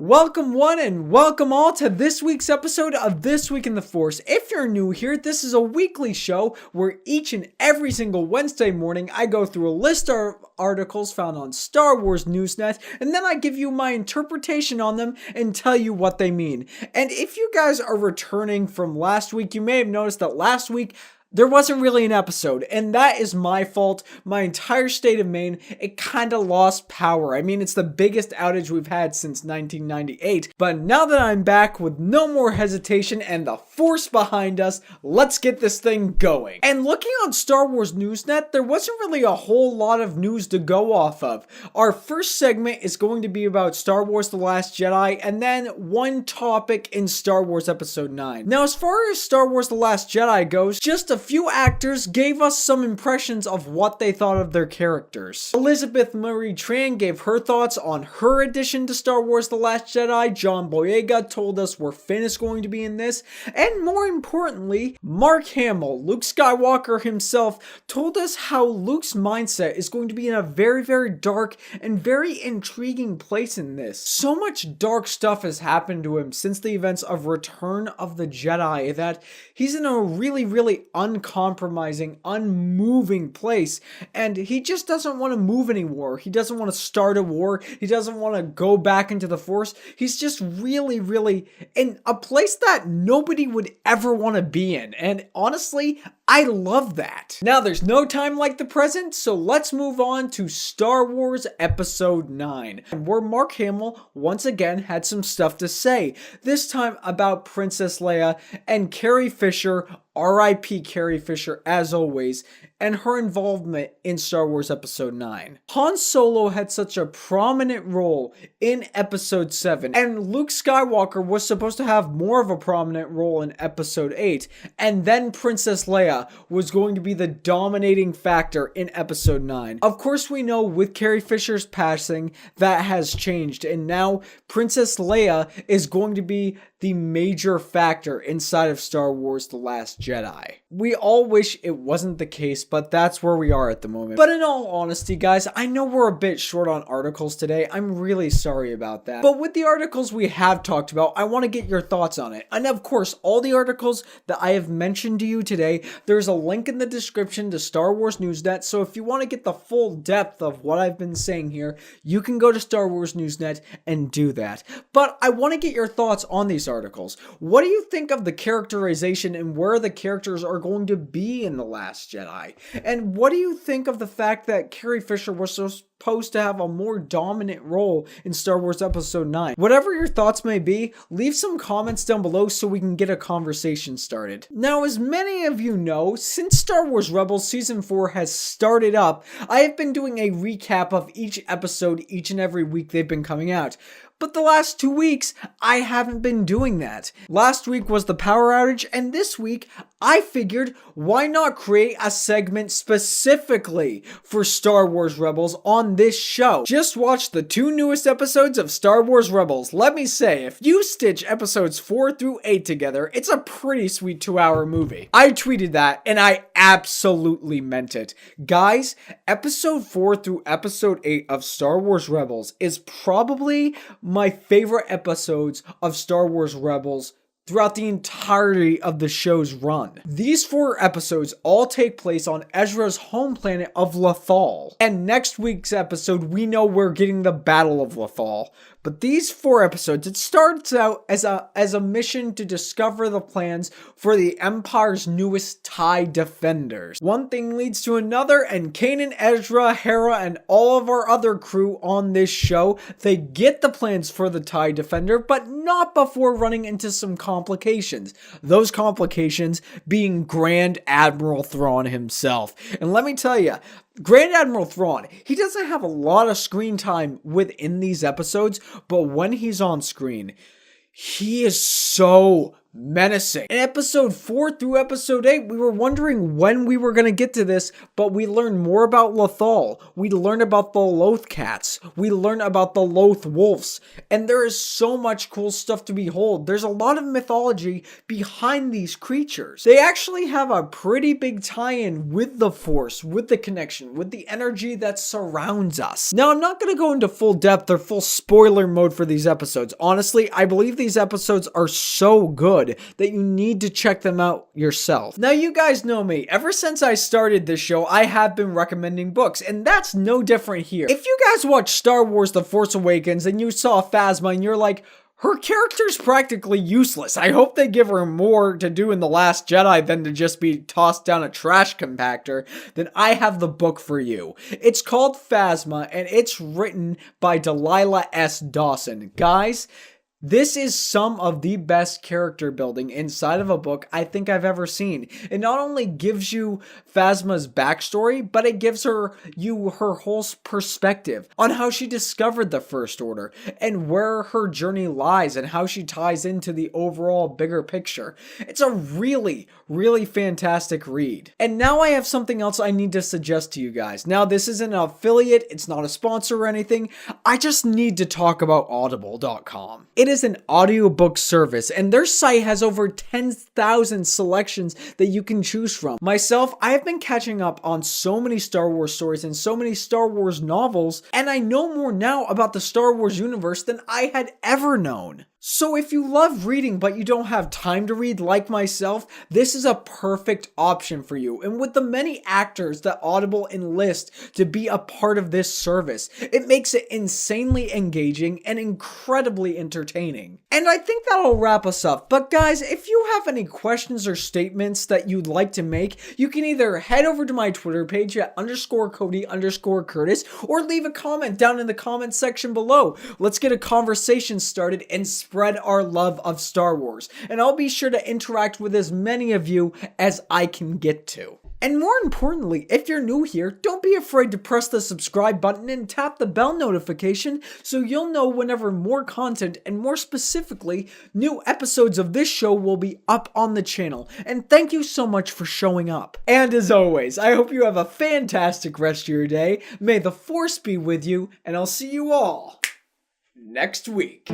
Welcome one and welcome all to this week's episode of This Week in the Force. If you're new here, this is a weekly show where each and every single Wednesday morning I go through a list of articles found on Star Wars Newsnet, and then I give you my interpretation on them and tell you what they mean. And if you guys are returning from last week, you may have noticed that last week there wasn't really an episode, and that is my fault. My entire state of Maine, it kind of lost power. I mean, it's the biggest outage we've had since 1998, but now that I'm back with no more hesitation and the force behind us, let's get this thing going. And looking on Star Wars Newsnet, there wasn't really a whole lot of news to go off of. Our first segment is going to be about Star Wars The Last Jedi, and then one topic in Star Wars Episode 9. Now, as far as Star Wars The Last Jedi goes, just a few actors gave us some impressions of what they thought of their characters. Elizabeth Marie Tran gave her thoughts on her addition to Star Wars The Last Jedi. John Boyega told us where Finn is going to be in this. And more importantly, Mark Hamill, Luke Skywalker himself, told us how Luke's mindset is going to be in a very, very dark and very intriguing place in this. So much dark stuff has happened to him since the events of Return of the Jedi that he's in a really, really uncompromising, unmoving place, and he just doesn't want to move anymore. He doesn't want to start a war. He doesn't want to go back into the Force. He's just really, really in a place that nobody would ever want to be in, and honestly, I love that. Now, there's no time like the present, so let's move on to Star Wars Episode 9, where Mark Hamill once again had some stuff to say, this time about Princess Leia and Carrie Fisher, R.I.P. Carrie Fisher as always, and her involvement in Star Wars Episode 9. Han Solo had such a prominent role in Episode 7, and Luke Skywalker was supposed to have more of a prominent role in Episode 8, and then Princess Leia was going to be the dominating factor in Episode 9. Of course, we know with Carrie Fisher's passing, that has changed, and now Princess Leia is going to be the major factor inside of Star Wars The Last Jedi. We all wish it wasn't the case, but that's where we are at the moment. But in all honesty, guys, I know we're a bit short on articles today. I'm really sorry about that. But with the articles we have talked about, I want to get your thoughts on it. And of course, all the articles that I have mentioned to you today, there's a link in the description to Star Wars Newsnet, so if you want to get the full depth of what I've been saying here, you can go to Star Wars Newsnet and do that. But I want to get your thoughts on these articles. What do you think of the characterization and where the characters are going to be in The Last Jedi? And what do you think of the fact that Carrie Fisher was supposed to have a more dominant role in Star Wars Episode 9? Whatever your thoughts may be, leave some comments down below so we can get a conversation started. Now, as many of you know, since Star Wars Rebels Season 4 has started up, I have been doing a recap of each episode each and every week they've been coming out. But the last 2 weeks, I haven't been doing that. Last week was the power outage, and this week, I figured, why not create a segment specifically for Star Wars Rebels on this show? Just watch the 2 newest episodes of Star Wars Rebels. Let me say, if you stitch episodes 4 through 8 together, it's a pretty sweet 2-hour movie. I tweeted that, and I absolutely meant it. Guys, episode 4 through episode 8 of Star Wars Rebels is probably my favorite episodes of Star Wars Rebels throughout the entirety of the show's run. These 4 episodes all take place on Ezra's home planet of Lothal. And next week's episode, we know we're getting the Battle of Lothal. But these 4 episodes, it starts out as a mission to discover the plans for the Empire's newest TIE Defenders. One thing leads to another, and Kanan, Ezra, Hera, and all of our other crew on this show, they get the plans for the TIE Defender, but not before running into some complications. Those complications being Grand Admiral Thrawn himself. And let me tell you, Grand Admiral Thrawn, he doesn't have a lot of screen time within these episodes, but when he's on screen, he is so menacing. In episode 4 through episode 8, we were wondering when we were going to get to this, but we learned more about Lothal. We learned about the Loth cats. We learned about the Loth wolves. And there is so much cool stuff to behold. There's a lot of mythology behind these creatures. They actually have a pretty big tie-in with the Force, with the connection, with the energy that surrounds us. Now, I'm not going to go into full depth or full spoiler mode for these episodes. Honestly, I believe these episodes are so good that you need to check them out yourself. Now, you guys know me. Ever since I started this show, I have been recommending books, and that's no different here. If you guys watched Star Wars The Force Awakens and you saw Phasma and you're like, her character's practically useless. I hope they give her more to do in The Last Jedi than to just be tossed down a trash compactor. Then I have the book for you. It's called Phasma, and it's written by Delilah S. Dawson. Guys, this is some of the best character building inside of a book I think I've ever seen. It not only gives you Phasma's backstory, but it gives her whole perspective on how she discovered the First Order and where her journey lies and how she ties into the overall bigger picture. It's a really, really fantastic read. And now I have something else I need to suggest to you guys. Now, this isn't an affiliate, it's not a sponsor or anything. I just need to talk about audible.com. It is an audiobook service, and their site has over 10,000 selections that you can choose from. Myself, I have been catching up on so many Star Wars stories and so many Star Wars novels, and I know more now about the Star Wars universe than I had ever known. So if you love reading but you don't have time to read like myself, this is a perfect option for you. And with the many actors that Audible enlist to be a part of this service, it makes it insanely engaging and incredibly entertaining. And I think that'll wrap us up. But guys, if you have any questions or statements that you'd like to make, you can either head over to my Twitter page at _Cody_Curtis or leave a comment down in the comment section below. Let's get a conversation started and spread our love of Star Wars, and I'll be sure to interact with as many of you as I can get to. And more importantly, if you're new here, don't be afraid to press the subscribe button and tap the bell notification so you'll know whenever more content, and more specifically, new episodes of this show will be up on the channel. And thank you so much for showing up. And as always, I hope you have a fantastic rest of your day. May the Force be with you, and I'll see you all next week.